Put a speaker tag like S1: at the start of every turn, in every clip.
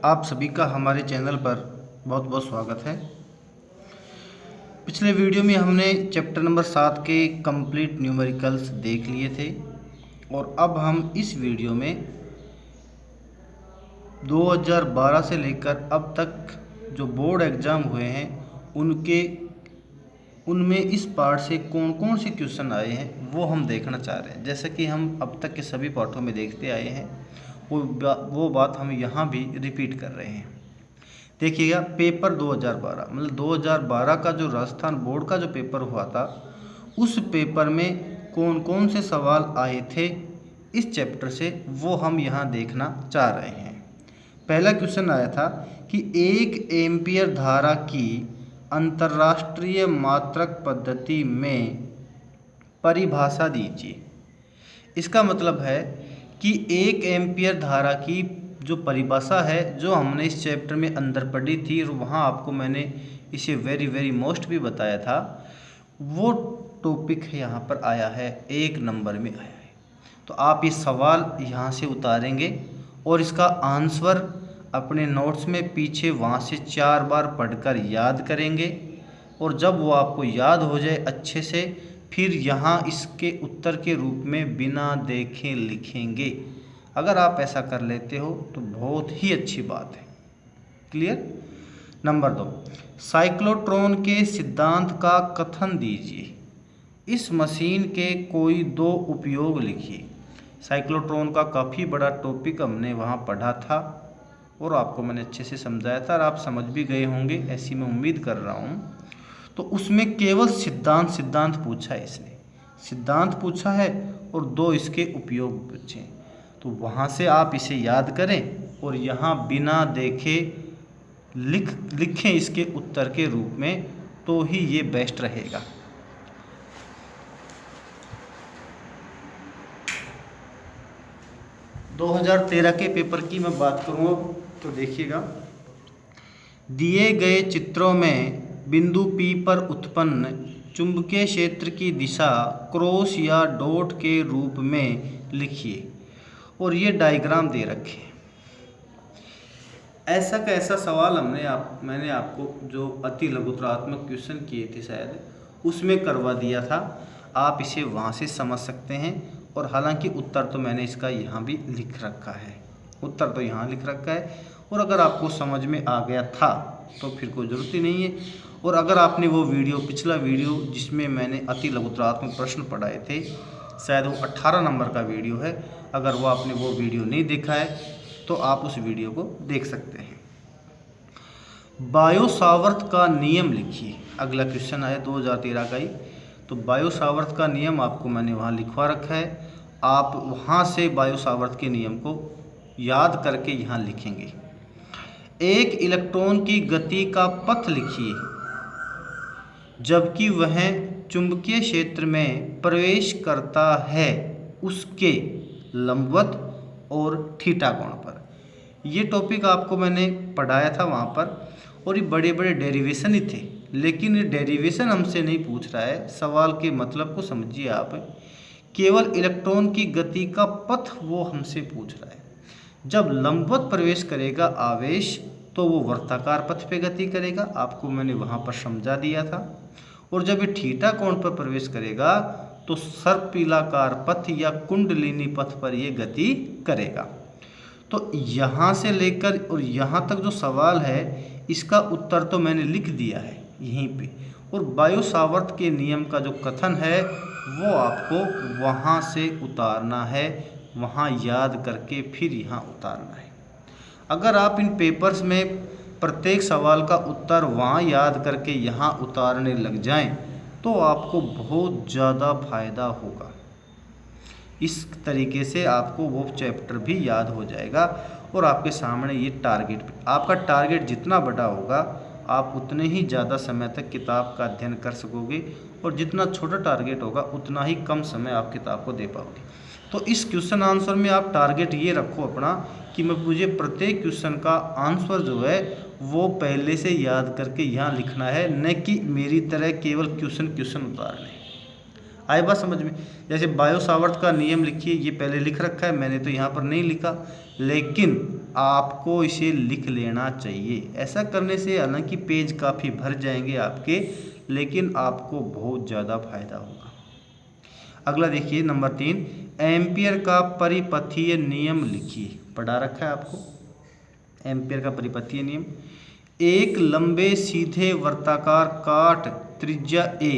S1: आप सभी का हमारे चैनल पर बहुत बहुत स्वागत है। पिछले वीडियो में हमने चैप्टर नंबर 7 के कंप्लीट न्यूमेरिकल्स देख लिए थे और अब हम इस वीडियो में 2012 से लेकर अब तक जो बोर्ड एग्ज़ाम हुए हैं उनमें इस पार्ट से कौन कौन से क्वेश्चन आए हैं वो हम देखना चाह रहे हैं। जैसा कि हम अब तक के सभी पार्टों में देखते आए हैं वो बात हम यहाँ भी रिपीट कर रहे हैं। देखिएगा, पेपर 2012 मतलब 2012 का जो राजस्थान बोर्ड का जो पेपर हुआ था उस पेपर में कौन कौन से सवाल आए थे इस चैप्टर से वो हम यहाँ देखना चाह रहे हैं। पहला क्वेश्चन आया था कि 1 एम्पीयर धारा की अंतर्राष्ट्रीय मात्रक पद्धति में परिभाषा दीजिए। इसका मतलब है कि 1 एम्पीयर धारा की जो परिभाषा है जो हमने इस चैप्टर में अंदर पढ़ी थी और वहाँ आपको मैंने इसे वेरी मोस्ट भी बताया था, वो टॉपिक यहाँ पर आया है, 1 नंबर में आया है। तो आप ये सवाल यहाँ से उतारेंगे और इसका आंसर अपने नोट्स में पीछे वहाँ से 4 बार पढ़कर याद करेंगे और जब वो आपको याद हो जाए अच्छे से फिर यहाँ इसके उत्तर के रूप में बिना देखे लिखेंगे। अगर आप ऐसा कर लेते हो तो बहुत ही अच्छी बात है। क्लियर। नंबर 2, साइक्लोट्रॉन के सिद्धांत का कथन दीजिए। इस मशीन के कोई 2 उपयोग लिखिए। साइक्लोट्रॉन का काफ़ी बड़ा टॉपिक हमने वहाँ पढ़ा था और आपको मैंने अच्छे से समझाया था और आप समझ भी गए होंगे ऐसी मैं उम्मीद कर रहा हूँ। तो उसमें केवल सिद्धांत पूछा है, इसने सिद्धांत पूछा है और 2 इसके उपयोग पूछे। तो वहाँ से आप इसे याद करें और यहाँ बिना देखे लिखें इसके उत्तर के रूप में, तो ही ये बेस्ट रहेगा। दो 2013 के पेपर की मैं बात करूँ तो देखिएगा, दिए गए चित्रों में बिंदु P पर उत्पन्न चुंबकीय क्षेत्र की दिशा क्रॉस या डॉट के रूप में लिखिए और ये डायग्राम दे रखे हैं। ऐसा का ऐसा सवाल मैंने आपको जो अति लघुत्रात्मक क्वेश्चन किए थे शायद उसमें करवा दिया था। आप इसे वहाँ से समझ सकते हैं और हालांकि उत्तर तो मैंने इसका यहाँ भी लिख रखा है, उत्तर तो यहाँ लिख रखा है और अगर आपको समझ में आ गया था तो फिर कोई ज़रूरत ही नहीं है। और अगर आपने वो पिछला वीडियो जिसमें मैंने अति लघुत्रात्मक प्रश्न पढ़ाए थे, शायद वो 18 नंबर का वीडियो है, अगर वो आपने वो वीडियो नहीं देखा है तो आप उस वीडियो को देख सकते हैं। बायो सावर्त का नियम लिखिए। अगला क्वेश्चन आया 2013 का ही, तो बायो सावर्त का नियम आपको मैंने वहाँ लिखवा रखा है। आप वहाँ से बायो सावर्त के नियम को याद करके यहाँ लिखेंगे। 1 इलेक्ट्रॉन की गति का पथ लिखिए जबकि वह चुंबकीय क्षेत्र में प्रवेश करता है उसके लंबवत और थीटा कोण पर। ये टॉपिक आपको मैंने पढ़ाया था वहाँ पर और ये बड़े बड़े डेरिवेशन ही थे, लेकिन ये डेरिवेशन हमसे नहीं पूछ रहा है, सवाल के मतलब को समझिए आप। केवल इलेक्ट्रॉन की गति का पथ वो हमसे पूछ रहा है। जब लंबवत प्रवेश करेगा आवेश तो वो वर्ताकार पथ पे गति करेगा, आपको मैंने वहाँ पर समझा दिया था। और जब ये थीटा कोण पर प्रवेश करेगा तो सर्पिलाकार पथ या कुंडलिनी पथ पर ये गति करेगा। तो यहाँ से लेकर और यहाँ तक जो सवाल है इसका उत्तर तो मैंने लिख दिया है यहीं पे, और बायो सावर्त के नियम का जो कथन है वो आपको वहाँ से उतारना है, वहाँ याद करके फिर यहाँ उतारना है। अगर आप इन पेपर्स में प्रत्येक सवाल का उत्तर वहाँ याद करके यहाँ उतारने लग जाएं तो आपको बहुत ज़्यादा फायदा होगा। इस तरीके से आपको वो चैप्टर भी याद हो जाएगा और आपके सामने ये आपका टारगेट जितना बड़ा होगा आप उतने ही ज़्यादा समय तक किताब का अध्ययन कर सकोगे और जितना छोटा टारगेट होगा उतना ही कम समय आप किताब को दे पाओगे। तो इस क्वेश्चन आंसर में आप टारगेट ये रखो अपना कि मुझे प्रत्येक क्वेश्चन का आंसर जो है वो पहले से याद करके यहाँ लिखना है, न कि मेरी तरह केवल क्वेश्चन उतारने। आई बात समझ में। जैसे बायो सावर्त का नियम लिखिए, ये पहले लिख रखा है, मैंने तो यहाँ पर नहीं लिखा, लेकिन आपको इसे लिख लेना चाहिए। ऐसा करने से हालांकि पेज काफ़ी भर जाएंगे आपके, लेकिन आपको बहुत ज़्यादा फायदा होगा। अगला देखिए नंबर 3, एम्पियर का परिपथीय नियम लिखिए। पढ़ा रखा है आपको एम्पियर का परिपथीय नियम। एक लंबे सीधे वर्ताकार काट त्रिज्या a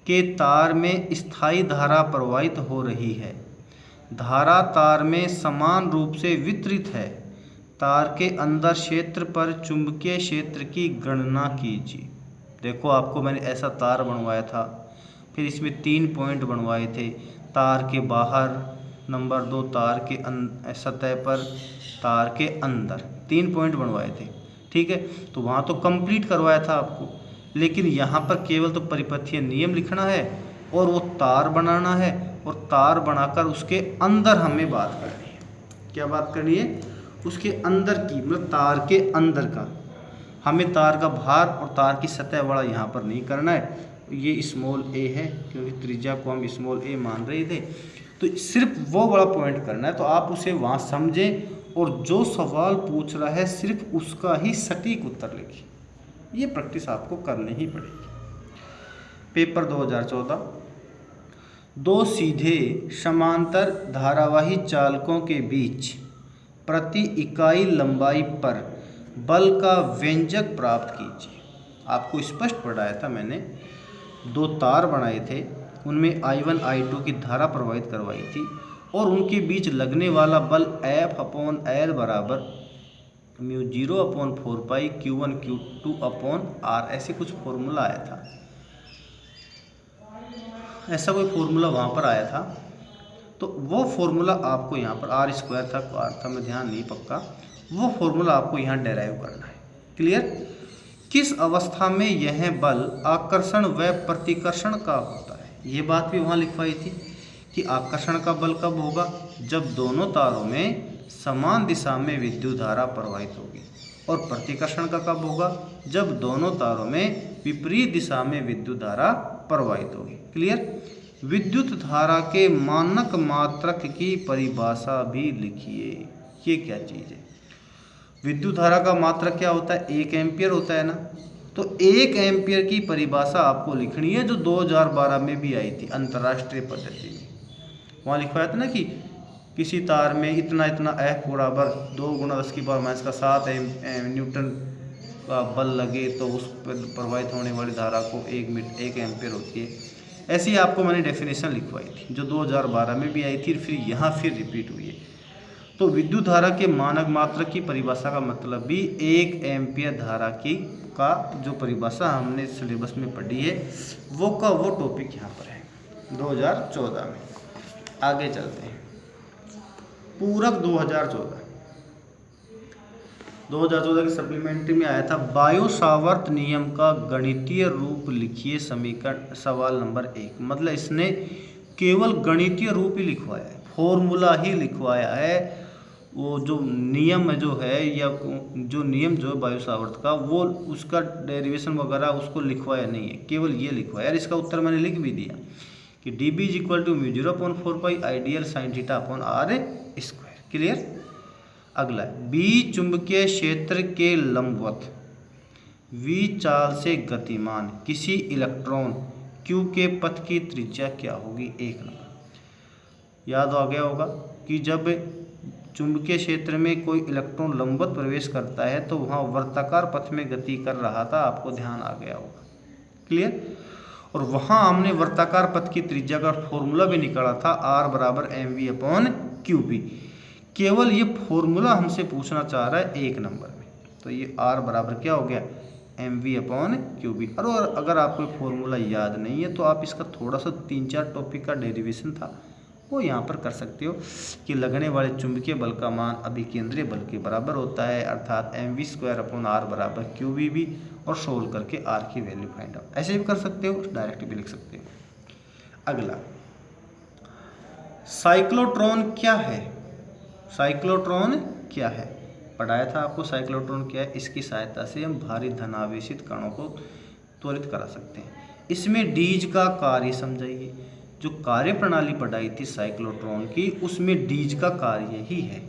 S1: के तार में स्थायी धारा प्रवाहित हो रही है। धारा तार में समान रूप से वितरित है। तार के अंदर क्षेत्र पर चुंबकीय क्षेत्र की गणना कीजिए। देखो आपको मैंने ऐसा तार बनवाया था, फिर इसमें 3 पॉइंट बनवाए थे। तार के बाहर, नंबर 2 तार के सतह पर, तार के अंदर 3 पॉइंट बनवाए थे, ठीक है। तो वहाँ तो कंप्लीट करवाया था आपको, लेकिन यहाँ पर केवल तो परिपथीय नियम लिखना है और वो तार बनाना है, और तार बनाकर उसके अंदर हमें बात करनी है। क्या बात करनी है? उसके अंदर की, मतलब तार के अंदर का। हमें तार का भार और तार की सतह वाला यहाँ पर नहीं करना है। ये स्मॉल a है, क्योंकि त्रिज्या को हम स्मॉल a मान रहे थे, तो सिर्फ वो वाला पॉइंट करना है। तो आप उसे वहाँ समझें और जो सवाल पूछ रहा है सिर्फ उसका ही सटीक उत्तर लिखिए। ये प्रैक्टिस आपको करनी ही पड़ेगी। पेपर 2014, 2 सीधे समांतर धारावाही चालकों के बीच प्रति इकाई लंबाई पर बल का व्यंजक प्राप्त कीजिए। आपको स्पष्ट पढ़ाया था मैंने। 2 तार बनाए थे, उनमें I1 I2 की धारा प्रवाहित करवाई थी, और उनके बीच लगने वाला बल F/L बराबर μ0/4π Q1 Q2/R, ऐसे कुछ फॉर्मूला आया था। ऐसा कोई फॉर्मूला वहाँ पर आया था, तो वो फॉर्मूला आपको यहाँ पर R² था, R था, मैं ध्यान नहीं पक्का, वो फॉर्मूला आपको यहाँ डेराइव करना है। क्लियर? किस अवस्था में यह बल आकर्षण व प्रतिकर्षण का होता है, ये बात भी वहाँ लिखवाई थी कि आकर्षण का बल कब होगा? जब दोनों तारों में समान दिशा में विद्युत धारा प्रवाहित होगी। और प्रतिकर्षण का कब होगा? जब दोनों तारों में विपरीत दिशा में विद्युत धारा प्रवाहित होगी। क्लियर? विद्युत धारा के मानक मात्रक की परिभाषा भी लिखिए। ये क्या चीज़ है? विद्युत धारा का मात्रक क्या होता है? 1 एम्पियर होता है ना। तो 1 एम्पियर की परिभाषा आपको लिखनी है, जो 2012 में भी आई थी अंतर्राष्ट्रीय पद्धति में। वहाँ लिखवाया था ना कि किसी तार में इतना इतना F बराबर 2 × 10⁻⁷ न्यूटन का बल लगे तो उस पर प्रवाहित होने वाली धारा को 1 एम्पियर होती है। ऐसी आपको मैंने डेफिनेशन लिखवाई थी, जो 2012 में भी आई थी, फिर यहाँ फिर रिपीट हुई है। तो विद्युत धारा के मानक मात्रक की परिभाषा का मतलब भी 1 एम्पियर धारा की का जो परिभाषा हमने सिलेबस में पढ़ी है, वो का वो टॉपिक यहाँ पर है 2014 में। आगे चलते हैं। पूरक 2014 के सप्लीमेंट्री में आया था, बायो सावर्त नियम का गणितीय रूप लिखिए समीकरण, सवाल नंबर 1। मतलब इसने केवल गणितीय रूप ही लिखवाया है, फॉर्मूला ही लिखवाया है। वो जो नियम जो है, या जो नियम जो है बायो सावर्त का, वो उसका डेरिवेशन वगैरह उसको लिखवाया नहीं है, केवल ये लिखवाया। इसका उत्तर मैंने लिख भी दिया कि dB = μ0/4π आइडियल sin θ/r²। क्लियर? अगला, बी चुंबकीय क्षेत्र के लंबवत v चाल से गतिमान किसी इलेक्ट्रॉन q के पथ की त्रिज्या क्या होगी? 1 नंबर। याद आ गया होगा कि जब चुंबकीय क्षेत्र में कोई इलेक्ट्रॉन लंबवत प्रवेश करता है तो वहाँ वर्ताकार पथ में गति कर रहा था, आपको ध्यान आ गया होगा। क्लियर? और वहाँ हमने वर्ताकार पथ की त्रिज्या का फॉर्मूला भी निकाला था, R = mv/qb। केवल ये फॉर्मूला हमसे पूछना चाह रहा है 1 नंबर में, तो ये R बराबर क्या हो गया? mv/qb। और अगर आपको फॉर्मूला याद नहीं है तो आप इसका थोड़ा सा 3-4 टॉपिक का डेरिवेशन था, वो यहाँ पर कर सकते हो कि लगने वाले चुंबकीय बल का मान अभिकेंद्रीय बल के बराबर होता है, अर्थात mv²/r = qbb, और सोल्व करके r की वैल्यू फाइंड आउट। ऐसे भी कर सकते हो, डायरेक्ट भी लिख सकते हो। अगला, साइक्लोट्रॉन क्या है? साइक्लोट्रॉन क्या है? पढ़ाया था आपको साइक्लोट्रॉन क्या है। इसकी सहायता से हम भारी धनावेशित कणों को त्वरित करा सकते हैं। इसमें डीज का कार्य समझाइए। जो कार्य प्रणाली पढ़ाई थी साइक्लोट्रॉन की, उसमें डीज का कार्य ही है,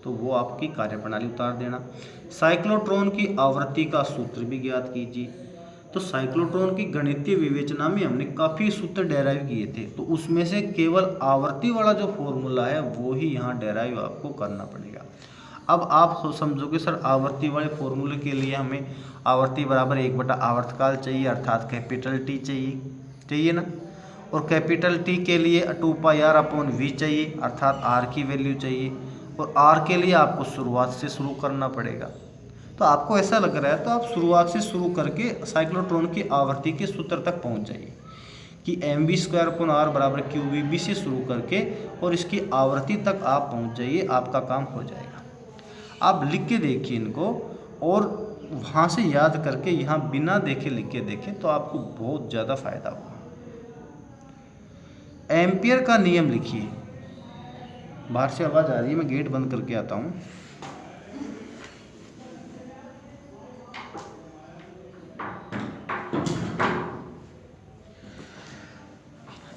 S1: तो वो आपकी कार्यप्रणाली उतार देना। साइक्लोट्रॉन की आवृत्ति का सूत्र भी ज्ञात कीजिए। तो साइक्लोट्रॉन की गणितीय विवेचना में हमने काफ़ी सूत्र डेराइव किए थे, तो उसमें से केवल आवर्ती वाला जो फॉर्मूला है वो ही यहाँ डेराइव आपको करना पड़ेगा। अब आप समझोगे सर आवर्ती वाले फॉर्मूले के लिए हमें आवर्ती बराबर 1/आवर्तकाल चाहिए, अर्थात कैपिटल टी चाहिए ना, और कैपिटल टी के लिए 2πr/v चाहिए, अर्थात आर की वैल्यू चाहिए, और आर के लिए आपको शुरुआत से शुरू करना पड़ेगा। तो आपको ऐसा लग रहा है तो आप शुरुआत से शुरू करके साइक्लोट्रॉन की आवर्ती के सूत्र तक पहुंच जाइए कि mv² / r = qvb से शुरू करके और इसकी आवर्ती तक आप पहुंच जाइए, आपका काम हो जाएगा। आप लिख के देखिए इनको, और वहाँ से याद करके यहाँ बिना देखे लिख के देखें तो आपको बहुत ज़्यादा फायदा होगा। एम्पियर का नियम लिखिए। बाहर से आवाज़ आ रही है, मैं गेट बंद करके आता हूँ।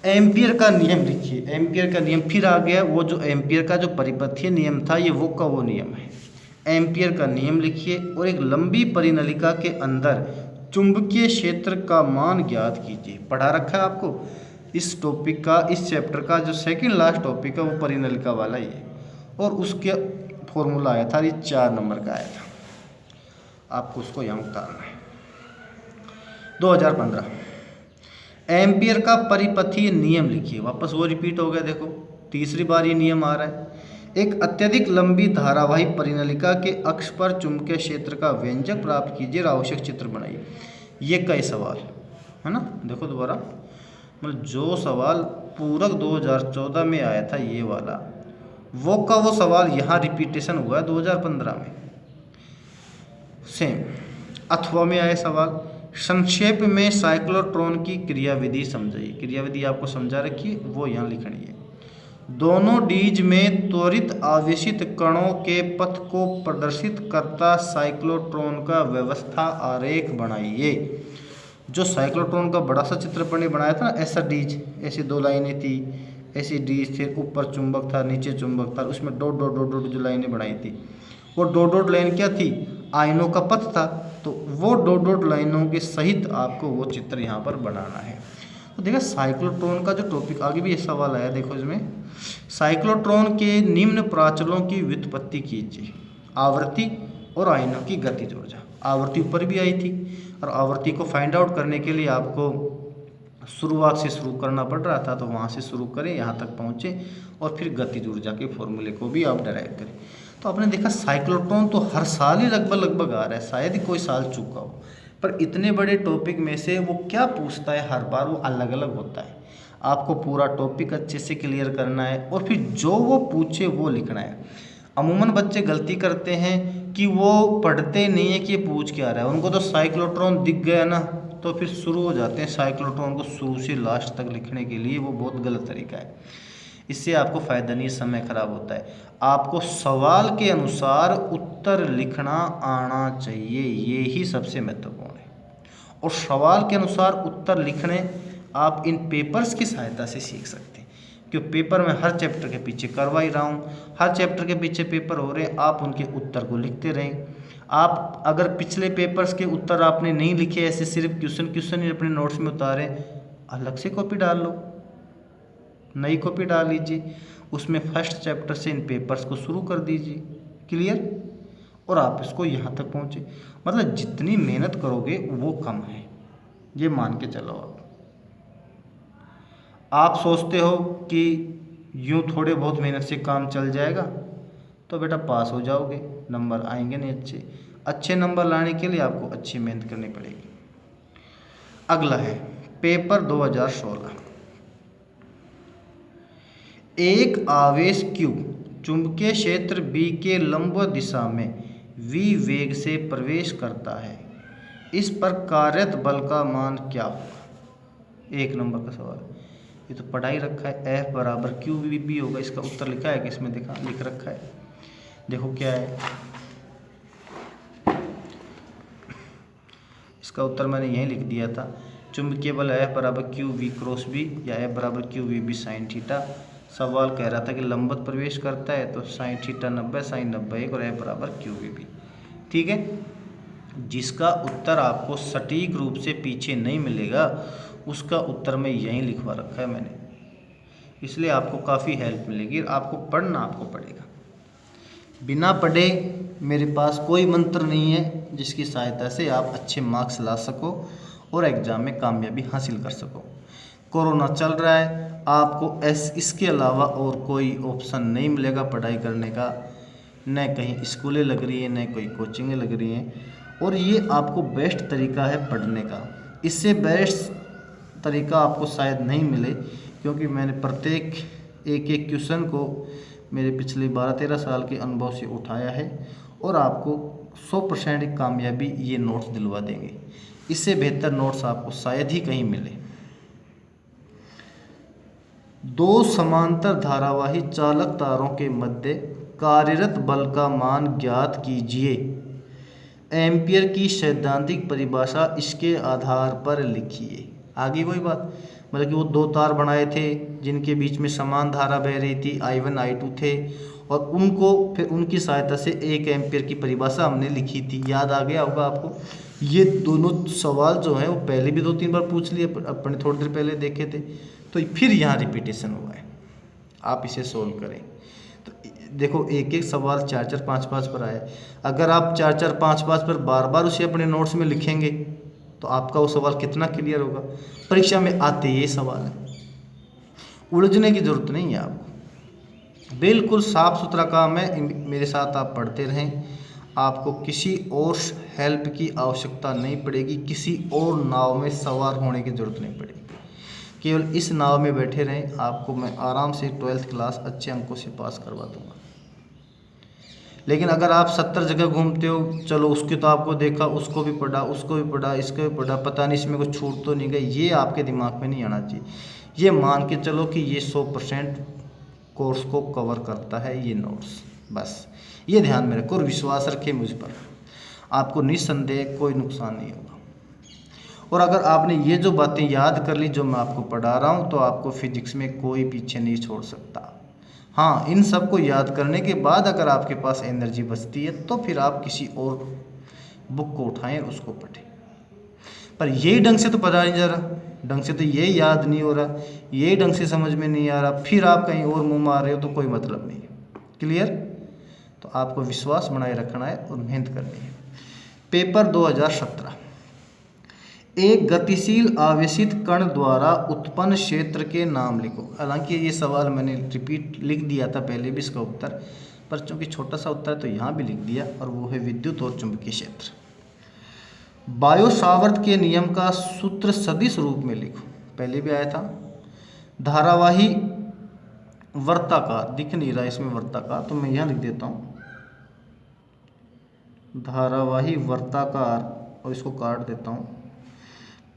S1: एम्पियर का नियम लिखिए। एम्पियर का नियम फिर आ गया, वो जो एम्पियर का जो परिपथीय नियम था, ये वो का वो नियम है। एम्पियर का नियम लिखिए और एक लंबी परिनलिका के अंदर चुंबकीय क्षेत्र का मान ज्ञात कीजिए। पढ़ा रखा है आपको इस टॉपिक का, इस चैप्टर का जो सेकंड लास्ट टॉपिक है वो परिनलिका वाला ही है, और उसके फॉर्मूला आया था, ये 4 नंबर का आया था, आपको उसको यहाँ उतारना है। 2015 एम्पियर का परिपथीय नियम लिखिए। वापस वो रिपीट हो गया, देखो तीसरी बार ये नियम आ रहा है। एक अत्यधिक लंबी धारावाही परिनलिका के अक्ष पर चुंबकीय क्षेत्र का व्यंजक प्राप्त कीजिए और आवश्यक चित्र बनाइए। ये कई सवाल है ना, देखो दोबारा, मतलब जो सवाल पूरक 2014 में आया था ये वाला, वो का वो सवाल यहाँ रिपीटेशन हुआ है 2015 में सेम। अथवा में आए सवाल, संक्षेप में साइक्लोट्रॉन की क्रियाविधि समझाइए। क्रियाविधि आपको समझा रखी है, वो यहाँ लिखनी है। दोनों डीज में त्वरित आवेशित कणों के पथ को प्रदर्शित करता साइक्लोट्रॉन का व्यवस्था आरेख बनाइए। जो साइक्लोट्रॉन का बड़ा सा चित्र बनाया था ना, ऐसा डीज, ऐसी 2 लाइनें थी, ऐसी डीज थे, ऊपर चुंबक था, नीचे चुंबक था, उसमें डॉट डॉट डॉट डॉट जो लाइनें बनाई थी, वो डॉट डॉट लाइन क्या थी, आयनों का पथ था। तो वो डॉट डॉट लाइनों के सहित आपको वो चित्र यहाँ पर बनाना है। तो देखो साइक्लोट्रॉन का जो टॉपिक आगे भी ये सवाल आया, देखो इसमें साइक्लोट्रॉन के निम्न प्राचलों की व्युत्पत्ति कीजिए। आवर्ती और आयनों की गतिज ऊर्जा, आवर्ती ऊपर भी आई थी, और आवर्ती को फाइंड आउट करने के लिए आपको शुरुआत से शुरू करना पड़ रहा था, तो वहाँ से शुरू करें, यहाँ तक पहुँचे, और फिर गतिज ऊर्जा के फॉर्मूले को भी आप डराइव करें। तो आपने देखा साइक्लोट्रॉन तो हर साल ही लगभग आ रहा है, शायद ही कोई साल चूका हो, पर इतने बड़े टॉपिक में से वो क्या पूछता है हर बार वो अलग अलग होता है। आपको पूरा टॉपिक अच्छे से क्लियर करना है और फिर जो वो पूछे वो लिखना है। अमूमन बच्चे गलती करते हैं कि वो पढ़ते नहीं है कि ये पूछ क्या रहा है, उनको तो साइक्लोट्रॉन दिख गया ना तो फिर शुरू हो जाते हैं साइक्लोट्रॉन को शुरू से लास्ट तक लिखने के लिए। वो बहुत गलत तरीका है, इससे आपको फ़ायदा नहीं, समय खराब होता है। आपको सवाल के अनुसार उत्तर लिखना आना चाहिए, ये ही सबसे महत्वपूर्ण है। और सवाल के अनुसार उत्तर लिखने आप इन पेपर्स की सहायता से सीख सकते हैं, क्योंकि पेपर में हर चैप्टर के पीछे करवा ही रहा हूँ, हर चैप्टर के पीछे पेपर हो रहे हैं, आप उनके उत्तर को लिखते रहें। आप अगर पिछले पेपर्स के उत्तर आपने नहीं लिखे, ऐसे सिर्फ क्वेश्चन ही अपने नोट्स में उतारे, अलग से कॉपी डाल लो, नई कॉपी डाल लीजिए, उसमें फर्स्ट चैप्टर से इन पेपर्स को शुरू कर दीजिए, क्लियर, और आप इसको यहाँ तक पहुँचे। मतलब जितनी मेहनत करोगे वो कम है, ये मान के चलो। आप सोचते हो कि यूँ थोड़े बहुत मेहनत से काम चल जाएगा, तो बेटा पास हो जाओगे, नंबर आएंगे नहीं। अच्छे नंबर लाने के लिए आपको अच्छी मेहनत करनी पड़ेगी। अगला है पेपर 2016। एक आवेश Q चुंबकीय क्षेत्र B के लंबवत दिशा में v वेग से प्रवेश करता है, इस पर कार्यरत बल का मान क्या होगा? 1 नंबर का सवाल, ये तो पढ़ा ही रखा है, F = QVB होगा। इसका उत्तर लिखा है कि इसमें लिख रखा है, देखो क्या है इसका उत्तर, मैंने यहीं लिख दिया था चुंबकीय बल F बराबर क्यू वी क्रॉस बी या F बराबर Q V B sine theta. सवाल कह रहा था कि लंबवत प्रवेश करता है तो साइन थीटा 90 साइन 90 1 और F बराबर क्यू वी बी। ठीक है, जिसका उत्तर आपको सटीक रूप से पीछे नहीं मिलेगा उसका उत्तर मैं यहीं लिखवा रखा है मैंने, इसलिए आपको काफ़ी हेल्प मिलेगी। आपको पढ़ना आपको पड़ेगा, बिना पढ़े मेरे पास कोई मंत्र नहीं है जिसकी सहायता से आप अच्छे मार्क्स ला सको और एग्ज़ाम में कामयाबी हासिल कर सको। कोरोना चल रहा है, आपको इसके अलावा और कोई ऑप्शन नहीं मिलेगा पढ़ाई करने का, न कहीं स्कूलें लग रही हैं न कोई कोचिंगें लग रही हैं, और ये आपको बेस्ट तरीका है पढ़ने का। इससे बेस्ट तरीका आपको शायद नहीं मिले, क्योंकि मैंने प्रत्येक एक क्वेश्चन को मेरे पिछले 12-13 साल के अनुभव से उठाया है और आपको 100% कामयाबी ये नोट्स दिलवा देंगे। इससे बेहतर नोट्स आपको शायद ही कहीं मिले। दो समांतर धारावाही चालक तारों के मध्य कार्यरत बल का मान ज्ञात कीजिए। एम्पियर की सैद्धांतिक परिभाषा इसके आधार पर लिखिए। आगे वही बात, मतलब कि वो दो तार बनाए थे जिनके बीच में समान धारा बह रही थी, I1 I2 थे, और उनको फिर उनकी सहायता से 1 एम्पियर की परिभाषा हमने लिखी थी। याद आ गया होगा आपको। ये दोनों सवाल जो हैं वो पहले भी 2-3 बार पूछ लिए, अपने थोड़ी देर पहले देखे थे, तो फिर यहाँ रिपीटेशन हुआ है। आप इसे सोल्व करें तो देखो एक एक सवाल 4-4 5-5 पर आया। अगर आप 4-4 5-5 पर बार बार उसे अपने नोट्स में लिखेंगे तो आपका वो सवाल कितना क्लियर होगा। परीक्षा में आते ये सवाल है, उलझने की ज़रूरत नहीं है आपको, बिल्कुल साफ सुथरा काम है। मेरे साथ आप पढ़ते रहें, आपको किसी और हेल्प की आवश्यकता नहीं पड़ेगी, किसी और नाव में सवार होने की ज़रूरत नहीं पड़ेगी। केवल इस नाव में बैठे रहें, आपको मैं आराम से 12th क्लास अच्छे अंकों से पास करवा दूंगा। लेकिन अगर आप 70 जगह घूमते हो, चलो उसके तो आपको देखा, उसको भी पढ़ा, उसको भी पढ़ा, इसको भी पढ़ा, पता नहीं इसमें कुछ छूट तो नहीं गई, ये आपके दिमाग में नहीं आना चाहिए। ये मान के चलो कि ये 100% कोर्स को कवर करता है ये नोट्स, बस ये ध्यान में रखो और विश्वास रखें मुझ पर, आपको निस्संदेह कोई नुकसान नहीं होगा। और अगर आपने ये जो बातें याद कर ली जो मैं आपको पढ़ा रहा हूँ, तो आपको फिजिक्स में कोई पीछे नहीं छोड़ सकता। हाँ, इन सब को याद करने के बाद अगर आपके पास एनर्जी बचती है तो फिर आप किसी और बुक को उठाएं, उसको पढ़ें। पर यही ढंग से तो पता नहीं जा रहा, ढंग से तो ये याद नहीं हो रहा, ये ढंग से समझ में नहीं आ रहा, फिर आप कहीं और मुँह मार रहे हो तो कोई मतलब नहीं है। क्लियर? तो आपको विश्वास बनाए रखना है और मेहनत करनी है। पेपर 2017, एक गतिशील आवेशित कण द्वारा उत्पन्न क्षेत्र के नाम लिखो। हालांकि ये सवाल मैंने रिपीट लिख दिया था पहले भी इसका उत्तर, पर चूंकि छोटा सा उत्तर है तो यहाँ भी लिख दिया, और वो है विद्युत और चुंबकीय क्षेत्र। बायो सावर्त के नियम का सूत्र सदिश रूप में लिखो। पहले भी आया था। धारावाही वर्ताकार, दिख नहीं रहा इसमें वर्ताकार, तो मैं यहाँ लिख देता हूँ धारावाही वर्ताकार, और इसको काट देता हूँ।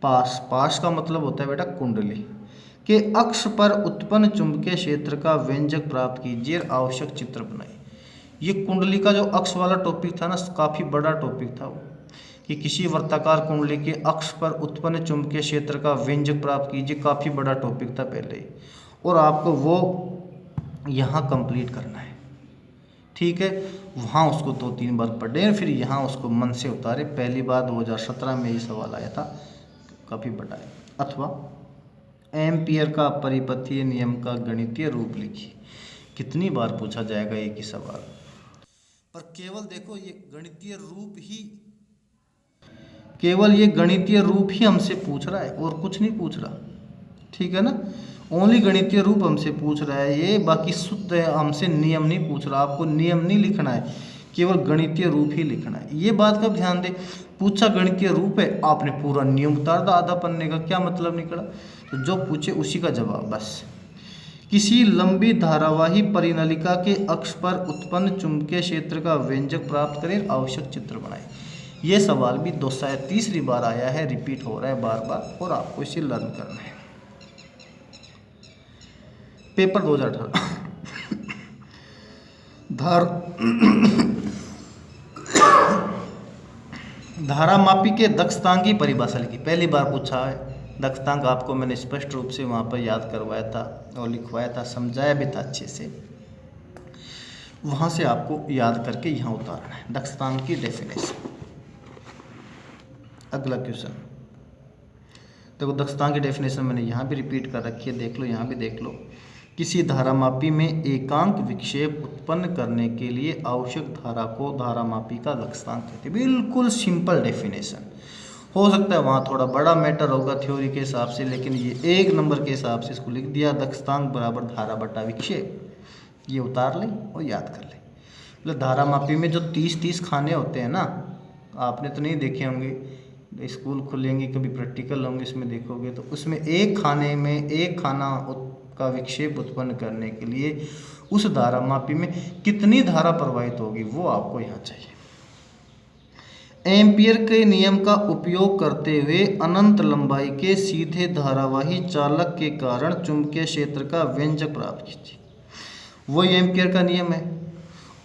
S1: पाश का मतलब होता है बेटा कुंडली के अक्ष पर उत्पन्न चुंबकीय क्षेत्र का व्यंजक प्राप्त कीजिए, आवश्यक चित्र बनाइए। ये कुंडली का जो अक्ष वाला टॉपिक था ना, काफ़ी बड़ा टॉपिक था वो, कि किसी वर्ताकार कुंडली के अक्ष पर उत्पन्न चुंबकीय क्षेत्र का व्यंजक प्राप्त कीजिए, काफ़ी बड़ा टॉपिक था पहले ही, और आपको वो यहाँ कंप्लीट करना है। ठीक है, वहाँ उसको 2-3 बार पढ़ें, फिर यहाँ उसको मन से उतारे। पहली बार 2017 में ये सवाल आया था, काफ़ी बड़ा है। अथवा एम्पियर का परिपथीय नियम का गणितीय रूप लिखिए। कितनी बार पूछा जाएगा एक ही सवाल, पर केवल देखो ये गणितीय रूप ही हमसे पूछ रहा है और कुछ नहीं पूछ रहा। ठीक है ना, ओनली गणितीय रूप हमसे पूछ रहा है ये, बाकी शुद्ध हमसे नियम नहीं पूछ रहा। आपको नियम नहीं लिखना है, केवल गणितीय रूप ही लिखना है। ये बात का ध्यान दे, पूछा गणितीय रूप है, आपने पूरा नियम उतार दा आधा पन्ने का, क्या मतलब निकला? तो जो पूछे उसी का जवाब बस। किसी लंबी धारावाही परिनलिका के अक्ष पर उत्पन्न चुंबकीय क्षेत्र का व्यंजक प्राप्त करें, आवश्यक चित्र बनाएं। ये सवाल भी 230 बार आया है, रिपीट हो रहा है बार बार, और आपको इसे लर्न करना है। पेपर 2018 धारामापी के दक्षतांक की परिभाषा लिखी। पहली बार पूछा है, दक्षतांक आपको मैंने स्पष्ट रूप से वहाँ पर याद करवाया था और लिखवाया था, समझाया भी था अच्छे से। वहाँ से आपको याद करके यहाँ उतारना है दक्षतांक की डेफिनेशन। अगला क्वेश्चन देखो, दक्षतांक की डेफिनेशन मैंने यहाँ भी रिपीट कर रखी है, देख लो, यहाँ भी देख लो। किसी धारामापी में एकांक विक्षेप उत्पन्न करने के लिए आवश्यक धारा को धारामापी का दक्षतांक कहते हैं। बिल्कुल सिंपल डेफिनेशन। हो सकता है वहाँ थोड़ा बड़ा मैटर होगा थ्योरी के हिसाब से, लेकिन ये 1 नंबर के हिसाब से इसको लिख दिया, दक्षतांक बराबर धारा बटा विक्षेप। ये उतार लें और याद कर लें। मतलब धारामापी में जो 30-30 खाने होते हैं ना, आपने तो नहीं देखे होंगे, स्कूल खुलेंगे कभी प्रैक्टिकल होंगे, इसमें देखोगे तो उसमें एक खाने में एक खाना का विक्षेप उत्पन्न करने के लिए उस धारामापी में कितनी धारा प्रवाहित होगी वो आपको यहाँ चाहिए। एम्पियर के नियम का उपयोग करते हुए अनंत लंबाई के सीधे धारावाही चालक के कारण चुंबकीय क्षेत्र का व्यंजक प्राप्त कीजिए। वही एम्पियर का नियम है।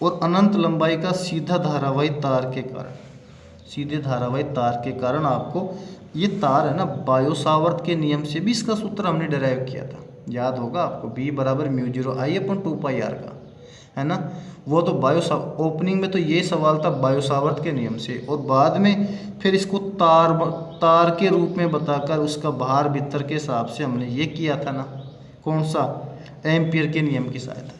S1: और अनंत लंबाई का सीधा धारावाही तार के कारण, सीधे धारावाही तार के कारण आपको ये तार है ना, बायो सावर्त के नियम से भी इसका सूत्र हमने डिराइव किया था, याद होगा आपको, B बराबर म्यू 0I/2πr का, है ना। वो तो ओपनिंग में तो ये सवाल था बायो सावर्त के नियम से, और बाद में फिर इसको तार के रूप में बताकर उसका भार भीतर के हिसाब से हमने ये किया था ना, कौन सा, एम्पियर के नियम की सहायता।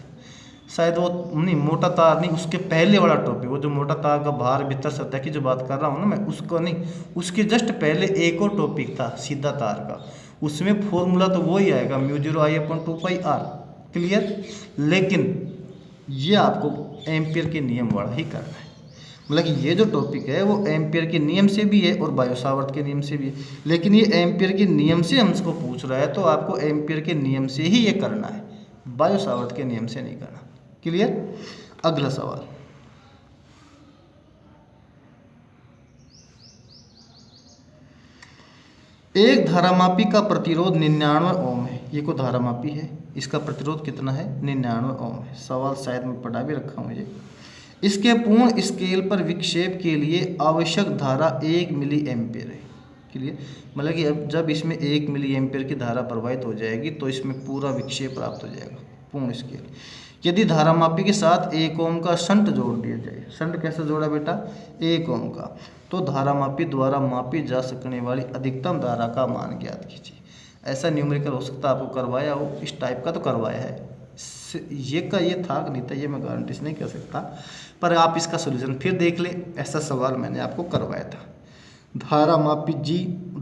S1: शायद वो नहीं, मोटा तार नहीं, उसके पहले वाला टॉपिक, वो जो मोटा तार का भार भीतर सतह की जो बात कर रहा हूँ ना मैं, उसको नहीं, उसके जस्ट पहले एक और टॉपिक था सीधा तार का, उसमें फॉर्मूला तो वही आएगा म्यू 0I/2πr, क्लियर। लेकिन ये आपको एम्पियर के नियम वाला ही करना है। मतलब कि ये जो टॉपिक है वो एम्पियर के नियम से भी है और बायो सावर्त के नियम से भी है, लेकिन ये एम्पियर के नियम से हमको पूछ रहा है तो आपको एम्पियर के नियम से ही ये करना है, बायो सावर्त के नियम से नहीं करना, क्लियर। अगला सवाल, एक धारामापी का प्रतिरोध 99 ओम है। ये को धारामापी है, इसका प्रतिरोध कितना है, 99 ओम है। सवाल शायद मैं पढ़ा भी रखा हूँ ये। इसके पूर्ण स्केल पर विक्षेप के लिए आवश्यक धारा 1 मिली एम्पियर है, क्लियर। मतलब कि अब जब इसमें 1 मिली एम्पियर की धारा प्रवाहित हो जाएगी तो इसमें पूरा विक्षेप प्राप्त हो जाएगा, पूर्ण स्केल। यदि धारामापी के साथ 1 ओम का शंट जोड़ दिया जाए, शंट कैसे जोड़ा बेटा, 1 ओम का, तो धारामापी द्वारा मापी जा सकने वाली अधिकतम धारा का मान ज्ञात कीजिए। ऐसा न्यूमेरिकल हो सकता है आपको करवाया हो, इस टाइप का तो करवाया है, ये था कि नहीं था ये मैं गारंटी से नहीं कह सकता, पर आप इसका सोल्यूशन फिर देख ले, ऐसा सवाल मैंने आपको करवाया था। धारामापी जी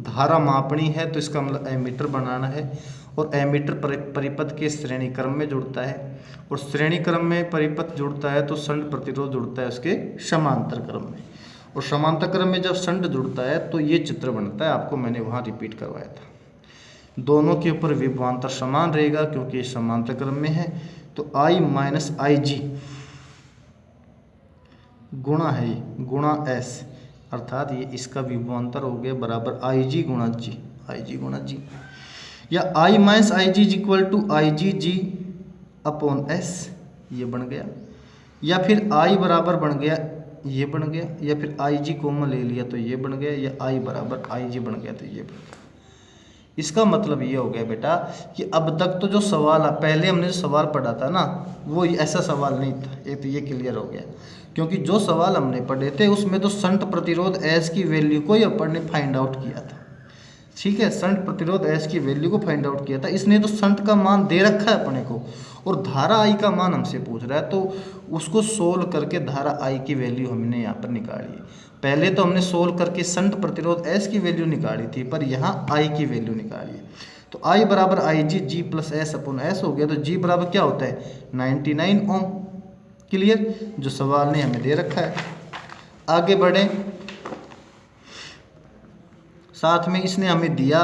S1: धारा मापनी है तो इसका मतलब एमीटर बनाना है, और एमीटर परिपथ के श्रेणी क्रम में जुड़ता है, और श्रेणी क्रम में परिपथ जुड़ता है तो शंट प्रतिरोध जुड़ता है उसके समांतर क्रम में, और समांतर क्रम में जब शंट जुड़ता है तो ये चित्र बनता है, आपको मैंने वहाँ रिपीट करवाया था। दोनों के ऊपर विभवांतर समान रहेगा क्योंकि ये समांतर क्रम में है, तो I माइनस IG गुणा है गुणा S, अर्थात ये इसका विभवांतर हो गया बराबर IG गुणा G, IG गुणा G, या I minus IG is equal to IG upon S, ये बन गया, या फिर I बराबर बन गया, ये बन गया, या फिर IG कॉमन ले लिया तो ये बन गया, या I बराबर IG बन गया तो ये बन गया। इसका मतलब ये हो गया बेटा कि अब तक तो जो सवाल पहले हमने जो सवाल पढ़ा था ना, वो ऐसा सवाल नहीं था, एक तो ये क्लियर हो गया, क्योंकि जो सवाल हमने पढ़े थे उसमें तो शंट प्रतिरोध S की वैल्यू को ही अपन ने फाइंड आउट किया था, ठीक है। शंट प्रतिरोध S की वैल्यू को फाइंड आउट किया था, इसने तो शंट का मान दे रखा है अपने को, और धारा I का मान हमसे पूछ रहा है, तो उसको सोल्व करके धारा I की वैल्यू हमने यहाँ पर निकाली है। पहले तो हमने सोल्व करके शंट प्रतिरोध S की वैल्यू निकाली थी, पर यहाँ I की वैल्यू निकाली है, तो I बराबर IG G plus S upon S हो गया, तो G बराबर क्या होता है 99 ओम, क्लियर, जो सवाल ने हमें दे रखा है। आगे बढ़े, साथ में इसने हमें दिया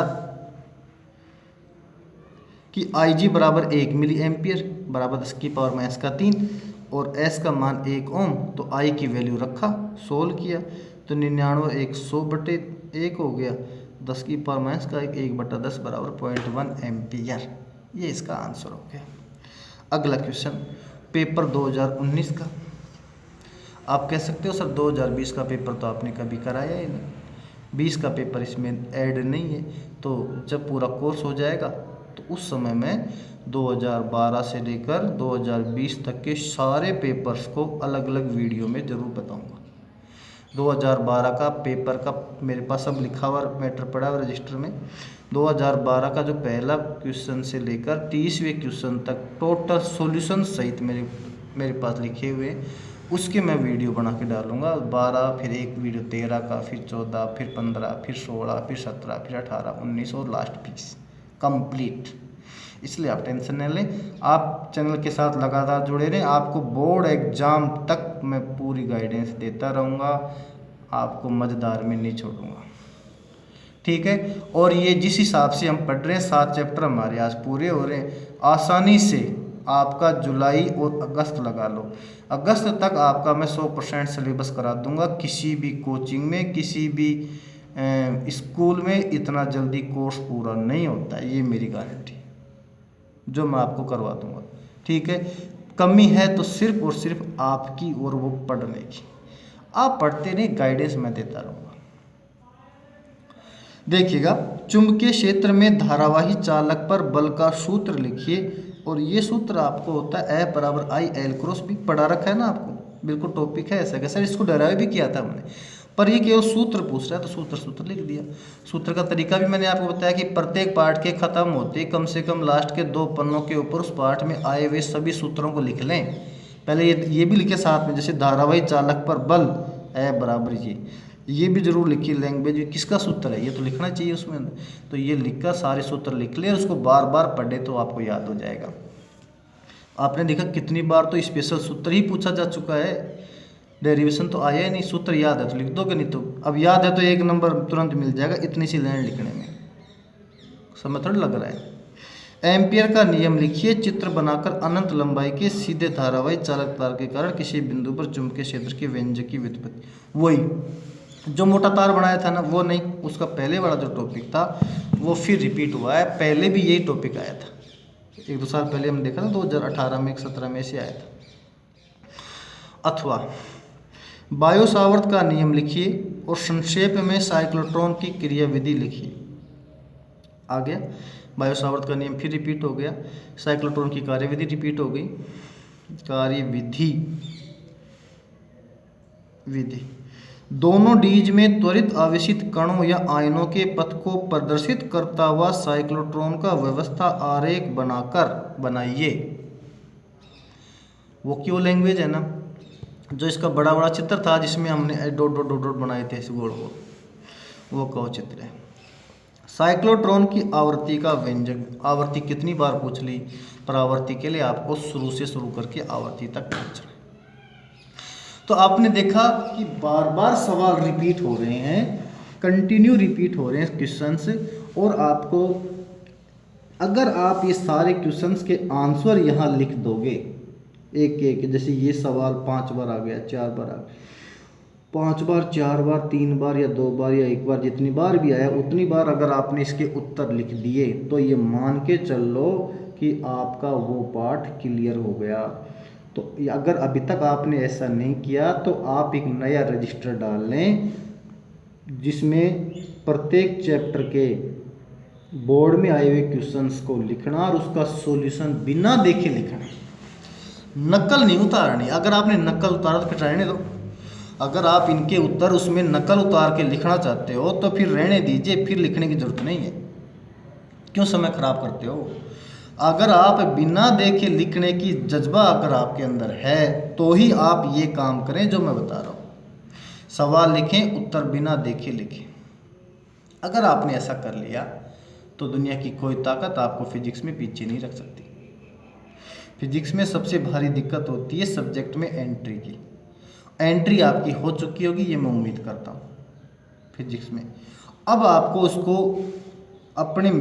S1: कि IG बराबर 1 मिली एम्पियर बराबर 10 की पावर माइनस का 3, और S का मान 1 ओम, तो I की वैल्यू रखा, सोल्व किया, तो 99 100/1 हो गया, 10 की पावर माइनस का 1/10 बराबर 0.1 एम्पियर। ये इसका आंसर हो गया। अगला क्वेश्चन पेपर 2019 का, आप कह सकते हो सर 2020 का पेपर तो आपने कभी कराया ही नहीं, 20 का पेपर इसमें ऐड नहीं है। तो जब पूरा कोर्स हो जाएगा तो उस समय मैं 2012 से लेकर 2020 तक के सारे पेपर्स को अलग अलग वीडियो में ज़रूर बताऊंगा। 2012 का पेपर का मेरे पास अब लिखा हुआ मैटर पड़ा हुआ रजिस्टर में। 2012 का जो पहला क्वेश्चन से लेकर 30वें क्वेश्चन तक टोटल सॉल्यूशन सहित मेरे पास लिखे हुए हैं, उसके मैं वीडियो बना के डालूंगा। 12, फिर एक वीडियो 13 का, फिर 14, फिर 15, फिर 16, फिर 17, फिर 18, 19 और लास्ट 20 कंप्लीट। इसलिए आप टेंशन नहीं लें, आप चैनल के साथ लगातार जुड़े रहें। आपको बोर्ड एग्ज़ाम तक मैं पूरी गाइडेंस देता रहूँगा, आपको मज़ेदार में नहीं छोड़ूंगा, ठीक है। और ये जिस हिसाब से हम पढ़ रहे हैं, 7 चैप्टर हमारे आज पूरे हो रहे हैं, आसानी से आपका जुलाई और अगस्त लगा लो, अगस्त तक आपका मैं 100% सिलेबस करा दूंगा। किसी भी कोचिंग में, किसी भी स्कूल में इतना जल्दी कोर्स पूरा नहीं होता है, ये मेरी गारंटी जो मैं आपको करवा दूंगा, ठीक है। कमी है तो सिर्फ और सिर्फ आपकी और वो पढ़ने की। आप पढ़ते नहीं, गाइडेंस मैं देता रहूँगा। देखिएगा, चुंबकीय क्षेत्र में धारावाही चालक पर बल का सूत्र लिखिए। और ये सूत्र आपको होता है E बराबर I L क्रॉस B, पढ़ा रखा है ना आपको, बिल्कुल टॉपिक है ऐसा। सर इसको डराइव भी किया था हमने, पर ये केवल सूत्र पूछ रहा है तो सूत्र लिख दिया। सूत्र का तरीका भी मैंने आपको बताया कि प्रत्येक पाठ के खत्म होते कम से कम लास्ट के 2 पन्नों के ऊपर उस पाठ में आए हुए सभी सूत्रों को लिख लें। पहले ये भी लिखे साथ में, जैसे धारावाही चालक पर बल E बराबर ये भी जरूर लिखिए। लैंग्वेज किसका सूत्र है ये तो लिखना चाहिए उसमें, तो ये लिखकर सारे सूत्र लिख ले, उसको बार बार पढ़े तो आपको याद हो जाएगा। आपने देखा कितनी बार तो स्पेशल सूत्र ही पूछा जा चुका है, डेरिवेशन तो आया ही नहीं। सूत्र याद है तो लिख दोगे, नहीं तो अब याद है तो 1 नंबर तुरंत मिल जाएगा इतनी सी लाइन लिखने में, समय थोड़ा लग रहा है। एम्पियर का नियम लिखिए। चित्र बनाकर अनंत लंबाई के सीधे धारावाही चालक तार के कारण किसी बिंदु पर चुंबकीय क्षेत्र के व्यंजक की व्युत्पत्ति। वही जो मोटा तार बनाया था ना, वो नहीं, उसका पहले वाला जो टॉपिक था वो फिर रिपीट हुआ है। पहले भी यही टॉपिक आया था, 1-2 साल पहले हम देखा था, 2018 में 17 में से आया था। अथवा बायो सावर्त का नियम लिखिए और संक्षेप में साइक्लोट्रॉन की क्रियाविधि लिखिए। आ गया बायो सावर्त का नियम, फिर रिपीट हो गया। साइक्लोट्रॉन की कार्यविधि रिपीट हो गई। विधि दोनों डीज में त्वरित आवेशित कणों या आयनों के पथ को प्रदर्शित करता हुआ साइक्लोट्रॉन का व्यवस्था आरेख बनाइए। वो क्यों लैंग्वेज है ना, जो इसका बड़ा बड़ा चित्र था जिसमें हमने डॉट डॉट डॉट डॉट बनाए थे गोल गोल, वो कौ चित्र है। साइक्लोट्रॉन की आवृत्ति का व्यंजक, आवृत्ति कितनी बार पूछ ली, पर आवृत्ति के लिए आपको शुरू करके आवृत्ति तक पहुंचना। तो आपने देखा कि बार बार सवाल रिपीट हो रहे हैं, कंटिन्यू रिपीट हो रहे हैं क्वेश्चंस, और आपको अगर आप ये सारे क्वेश्चंस के आंसर यहाँ लिख दोगे एक एक, जैसे ये सवाल 5 बार आ गया, 4 बार आ गया, 5 बार, 4 बार, 3 बार या 2 बार या 1 बार, जितनी बार भी आया उतनी बार अगर आपने इसके उत्तर लिख दिए तो ये मान के चल लो कि आपका वो पाठ क्लियर हो गया। तो अगर अभी तक आपने ऐसा नहीं किया तो आप एक नया रजिस्टर डाल लें जिसमें प्रत्येक चैप्टर के बोर्ड में आए हुए क्वेश्चंस को लिखना और उसका सॉल्यूशन बिना देखे लिखना, नकल नहीं उतारनी। अगर आपने नकल उतारा तो फिर रहने दो। अगर आप इनके उत्तर उसमें नकल उतार के लिखना चाहते हो तो फिर रहने दीजिए, फिर लिखने की ज़रूरत नहीं है, क्यों समय खराब करते हो। अगर आप बिना देखे लिखने की जज्बा अगर आपके अंदर है तो ही आप ये काम करें जो मैं बता रहा हूँ। सवाल लिखें, उत्तर बिना देखे लिखें। अगर आपने ऐसा कर लिया तो दुनिया की कोई ताकत आपको फिजिक्स में पीछे नहीं रख सकती। फिजिक्स में सबसे भारी दिक्कत होती है सब्जेक्ट में एंट्री की। एंट्री आपकी हो चुकी होगी ये मैं उम्मीद करता हूँ फिजिक्स में। अब आपको उसको अपनी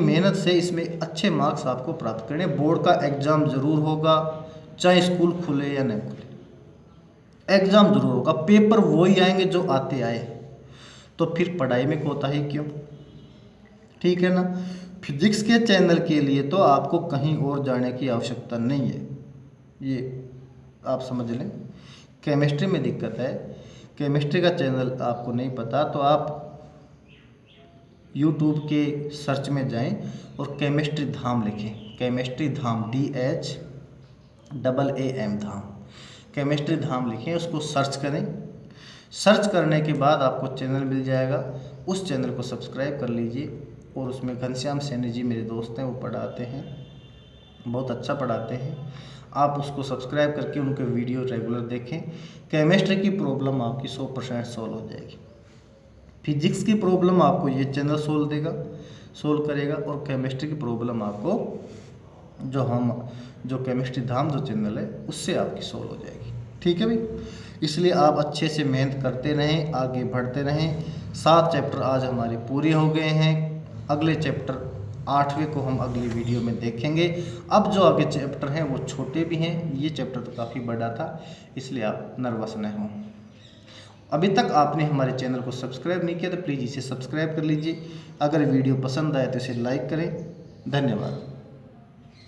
S1: मेहनत से इसमें अच्छे मार्क्स आपको प्राप्त करने। बोर्ड का एग्ज़ाम ज़रूर होगा, चाहे स्कूल खुले या नहीं खुले, एग्ज़ाम ज़रूर होगा। पेपर वही आएंगे जो आते आए, तो फिर पढ़ाई में कोताही क्यों, ठीक है ना। फिजिक्स के चैनल के लिए तो आपको कहीं और जाने की आवश्यकता नहीं है, ये आप समझ लें। केमिस्ट्री में दिक्कत है, केमिस्ट्री का चैनल आपको नहीं पता तो आप यूट्यूब के सर्च में जाएं और केमिस्ट्री धाम लिखें, केमिस्ट्री धाम DHAAM धाम, केमिस्ट्री धाम लिखें, उसको सर्च करें। सर्च करने के बाद आपको चैनल मिल जाएगा, उस चैनल को सब्सक्राइब कर लीजिए। और उसमें घनश्याम सैनी जी मेरे दोस्त हैं, वो पढ़ाते हैं, बहुत अच्छा पढ़ाते हैं। आप उसको सब्सक्राइब करके उनके वीडियो रेगुलर देखें। केमिस्ट्री की प्रॉब्लम आपकी 100% सॉल्व हो जाएगी। फिजिक्स की प्रॉब्लम आपको ये चैनल सोल्व करेगा, और केमिस्ट्री की प्रॉब्लम आपको जो केमिस्ट्री धाम जो चैनल है उससे आपकी सोल्व हो जाएगी। ठीक है भाई, इसलिए आप अच्छे से मेहनत करते रहें, आगे बढ़ते रहें। 7 चैप्टर आज हमारे पूरे हो गए हैं। अगले चैप्टर 8वें को हम अगली वीडियो में देखेंगे। अब जो आगे चैप्टर हैं वो छोटे भी हैं, ये चैप्टर तो काफ़ी बड़ा था, इसलिए आप नर्वस न हों। अभी तक आपने हमारे चैनल को सब्सक्राइब नहीं किया तो प्लीज़ इसे सब्सक्राइब कर लीजिए। अगर वीडियो पसंद आए तो इसे लाइक करें। धन्यवाद।